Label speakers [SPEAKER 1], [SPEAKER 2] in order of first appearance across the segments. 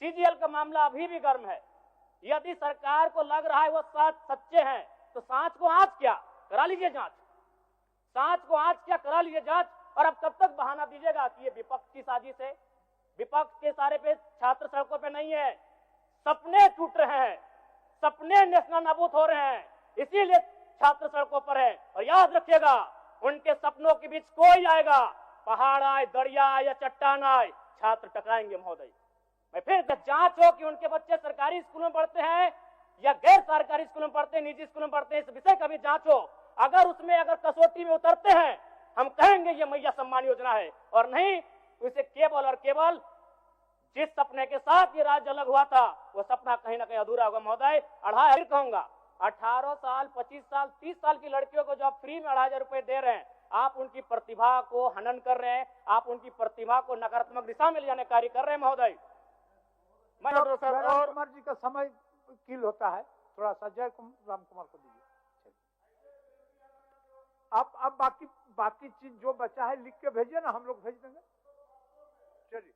[SPEAKER 1] CGL का मामला अभी भी गर्म है। यदि सरकार को लग रहा है वो सच्चे हैं तो सांच को आंच क्या करा लीजिए जांच, सांच को आंच क्या करा लीजिए जांच। और अब कब तक बहाना दीजिएगा कि ये विपक्ष की साजिश है? विपक्ष के सारे पे छात्र सड़कों पे नहीं है, सपने टूट रहे हैं, सपने नेशनल नाबूद हो रहे हैं, इसीलिए छात्र सड़कों पर है। और याद रखिएगा, उनके सपनों के बीच कोई आएगा, पहाड़ आए, दरिया आए या चट्टान आए, छात्र टकराएंगे महोदय। मैं फिर जांच हो कि उनके बच्चे सरकारी स्कूलों में पढ़ते हैं या गैर सरकारी स्कूलों में पढ़ते हैं, निजी स्कूलों में पढ़ते हैं, इस विषय का भी जांच हो। अगर उसमें अगर कसौटी में उतरते हैं, हम कहेंगे ये मैया सम्मान योजना है, और नहीं इसे केवल और केवल जिस सपने के साथ ये राज्य अलग हुआ था वो सपना कहीं ना कहीं अधूरा होगा महोदय। 2,500 कहूंगा, 18 साल 25 साल 30 साल की लड़कियों को जो आप फ्री में 2,500 रुपए दे रहे हैं, आप उनकी प्रतिभा को हनन कर रहे हैं, आप उनकी प्रतिभा को नकारात्मक दिशा में ले जाने कार्य कर रहे हैं महोदय।
[SPEAKER 2] और कुमार जी का समय किल होता है, थोड़ा सा जय राम कुमार को दीजिए। आप बाकी चीज जो बचा है लिख के भेजिए ना, हम लोग भेज देंगे। चलिए,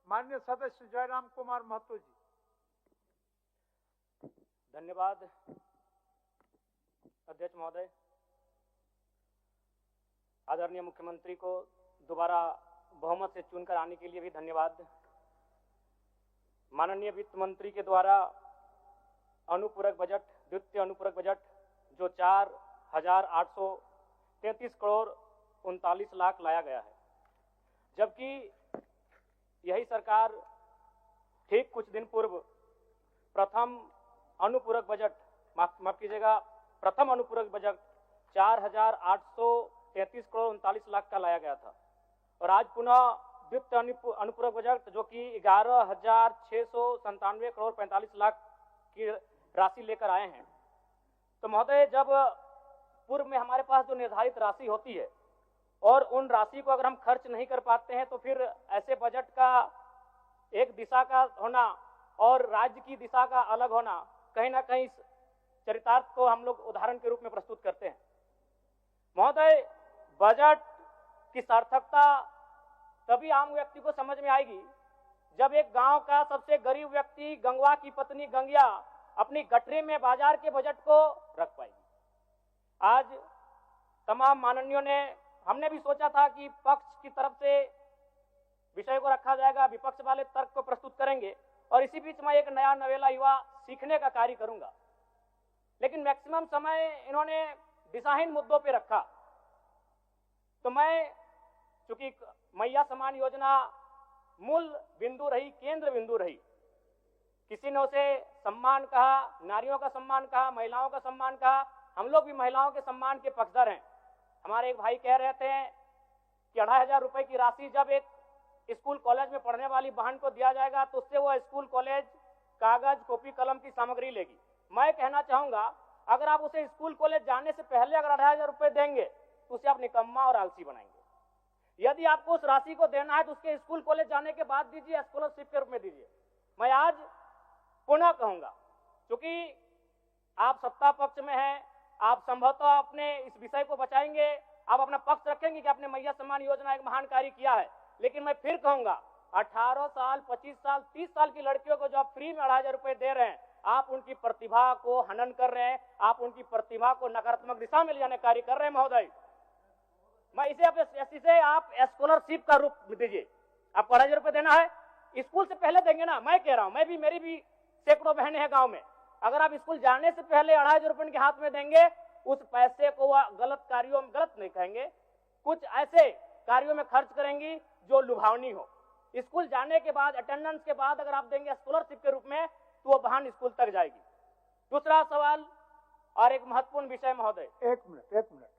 [SPEAKER 2] माननीय सदस्य जयराम कुमार महतो जी।
[SPEAKER 1] धन्यवाद अध्यक्ष महोदय। आदरणीय मुख्यमंत्री को दोबारा बहुमत से चुनकर आने के लिए भी धन्यवाद। माननीय वित्त मंत्री के द्वारा अनुपूरक बजट, द्वितीय अनुपूरक बजट जो 4,833 करोड़ 39 लाख लाया गया है, जबकि यही सरकार ठीक कुछ दिन पूर्व प्रथम अनुपूरक बजट, माफ कीजिएगा, प्रथम अनुपूरक बजट 4,833 करोड़ 39 लाख का लाया गया था, और आज पुनः द्वितीय अनुपूरक बजट जो कि 11,697 करोड़ 45 लाख की राशि लेकर आए हैं। तो महोदय, जब पूर्व में हमारे पास जो निर्धारित राशि होती है और उन राशि को अगर हम खर्च नहीं कर पाते हैं तो फिर ऐसे बजट का एक दिशा का होना और राज्य की दिशा का अलग होना, कहीं ना कहीं चरितार्थ को हम लोग उदाहरण के रूप में प्रस्तुत करते हैं। महोदय, बजट की सार्थकता तभी आम व्यक्ति को समझ में आएगी जब एक गांव का सबसे गरीब व्यक्ति, गंगवा की पत्नी गंगिया, अपनी गठरी में बाजार के बजट को रख पाएगी। आज तमाम माननीयों ने, हमने भी सोचा था कि पक्ष की तरफ से विषय को रखा जाएगा, विपक्ष वाले तर्क को प्रस्तुत करेंगे, और इसी बीच में एक नया नवेला युवा सीखने का कार्य करूंगा। लेकिन मैक्सिमम समय इन्होंने दिशाहीन मुद्दों पे रखा, तो मैं, चूंकि मैया सम्मान योजना मूल बिंदु रही, केंद्र बिंदु रही, किसी ने उसे सम्मान कहा, नारियों का सम्मान कहा, महिलाओं का सम्मान कहा, हम लोग भी महिलाओं के सम्मान के पक्षधर हैं। हमारे एक भाई कह रहे थे कि 2,500 रुपए की राशि जब एक स्कूल कॉलेज में पढ़ने वाली बहन को दिया जाएगा तो उससे वो स्कूल कॉलेज कागज कॉपी कलम की सामग्री लेगी। मैं कहना चाहूंगा, अगर आप उसे स्कूल कॉलेज जाने से पहले अगर 2,500 रुपए देंगे तो उसे आप निकम्मा और आलसी बनाएंगे। यदि आपको उस राशि को देना है तो उसके स्कूल कॉलेज जाने के बाद दीजिए, स्कॉलरशिप के रूप में दीजिए। मैं आज पुनः कहूंगा, क्योंकि आप सत्ता पक्ष में हैं, आप संभवतः अपने इस विषय को बचाएंगे, आप अपना पक्ष रखेंगे कि आपने मैया सम्मान योजना एक महान कार्य किया है। लेकिन मैं फिर कहूंगा, 18 साल 25 साल 30 साल की लड़कियों को जो आप फ्री में 2,500 रुपए दे रहे हैं, आप उनकी प्रतिभा को हनन कर रहे हैं, आप उनकी प्रतिभा को नकारात्मक दिशा में ले जाने कार्य कर रहे हैं महोदय। मैं इसे आप स्कॉलरशिप का रूप दीजिए। आपको 2,500 रुपए देना है, स्कूल से पहले देंगे ना। मैं कह रहा हूं, मेरी भी सैकड़ों बहनें हैं गांव में, अगर आप स्कूल जाने से पहले 2,500 रुपए उनके हाथ में देंगे, उस पैसे को वह गलत कार्यों में, गलत नहीं कहेंगे, कुछ ऐसे कार्यों में खर्च करेंगी जो लुभावनी हो। स्कूल जाने के बाद, अटेंडेंस के बाद अगर आप देंगे स्कॉलरशिप के रूप में, तो वो बहन स्कूल तक जाएगी। दूसरा सवाल और एक महत्वपूर्ण विषय महोदय।
[SPEAKER 2] एक मिनट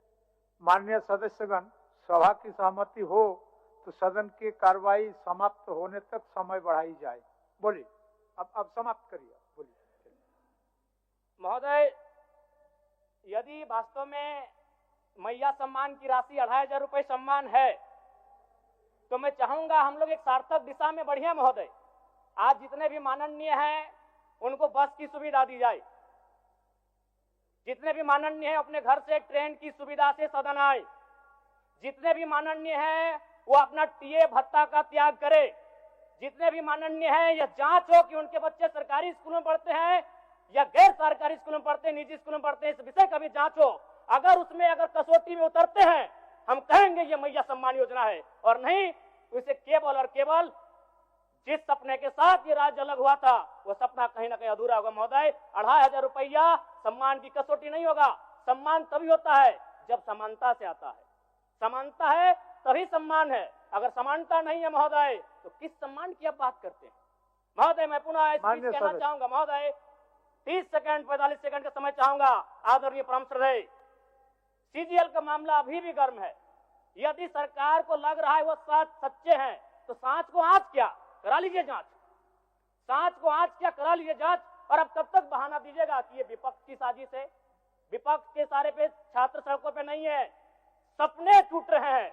[SPEAKER 2] माननीय सदस्यगण, सभा की सहमति हो तो सदन की कार्रवाई समाप्त होने तक समय बढ़ाई जाए। बोलिए, अब समाप्त करिए, बोलिए।
[SPEAKER 1] महोदय, यदि वास्तव में मैया सम्मान की राशि 2,500 रुपए सम्मान है तो मैं चाहूंगा हम लोग एक सार्थक दिशा में बढ़िया महोदय। आज जितने भी माननीय हैं उनको बस की सुविधा दी जाए, जितने भी माननीय हैं अपने घर से ट्रेन की सुविधा से सदन आए, जितने भी माननीय हैं वो अपना टीए भत्ता का त्याग करे, जितने भी माननीय हैं, यह जांच हो कि उनके बच्चे सरकारी स्कूलों में पढ़ते हैं या गैर सरकारी स्कूलों में पढ़ते हैं, निजी स्कूलों में पढ़ते हैं, इस विषय का भी जांच हो। अगर उसमें अगर कसौटी में उतरते हैं, हम कहेंगे ये मैया सम्मान योजना है, और नहीं तो इसे केवल और केवल जिस सपने के साथ ये राज्य अलग हुआ था वो सपना कहीं ना कहीं अधूरा होगा। महोदय, 2500 रुपया सम्मान की कसौटी नहीं होगा। सम्मान तभी होता है जब समानता से आता है। समानता है तभी सम्मान है। अगर समानता नहीं है महोदय तो किस सम्मान की आप बात करते हैं? महोदय, मैं पुनः इस चीज कहना चाहूंगा महोदय, 30 सेकंड 45 सेकंड का समय चाहूंगा। आदरणीय परम श्रद्धेय, सीजीएल का मामला अभी भी गर्म है। यदि सरकार को लग रहा है वो सच्चे हैं तो सांच को आंच क्या करा लीजिए जांच, सांच को आंच क्या करा लीजिए जांच। और अब कब तक बहाना दीजिएगा कि ये विपक्ष की साजिश है? विपक्ष के सारे पे छात्र सड़कों पे नहीं है, सपने टूट रहे हैं,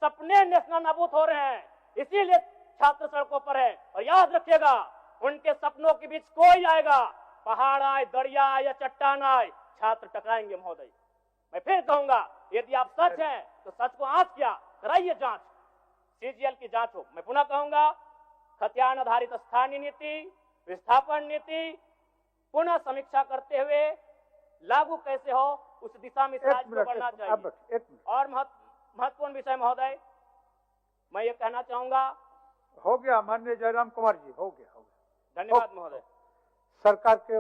[SPEAKER 1] सपने नेशनल नाबूद हो रहे हैं, इसीलिए छात्र सड़कों पर है। और याद रखिएगा, उनके सपनों के बीच कोई आएगा, पहाड़ आए, दरिया आए या चट्टान आए, छात्र टकराएंगे। महोदय, मैं फिर कहूंगा, यदि आप सच हैं तो सच को आंच क्या कराइए जांच, सीजीएल की जांच हो। मैं पुनः कहूंगा, खतियान आधारित स्थानीय नीति, विस्थापन नीति पुनः समीक्षा करते हुए लागू कैसे हो उस दिशा में राज्य को बढ़ना चाहिए। और महत्वपूर्ण विषय महोदय, मैं ये कहना चाहूंगा,
[SPEAKER 2] हो गया माननीय जयराम कुमार जी, हो गया।
[SPEAKER 1] धन्यवाद महोदय।
[SPEAKER 2] सरकार के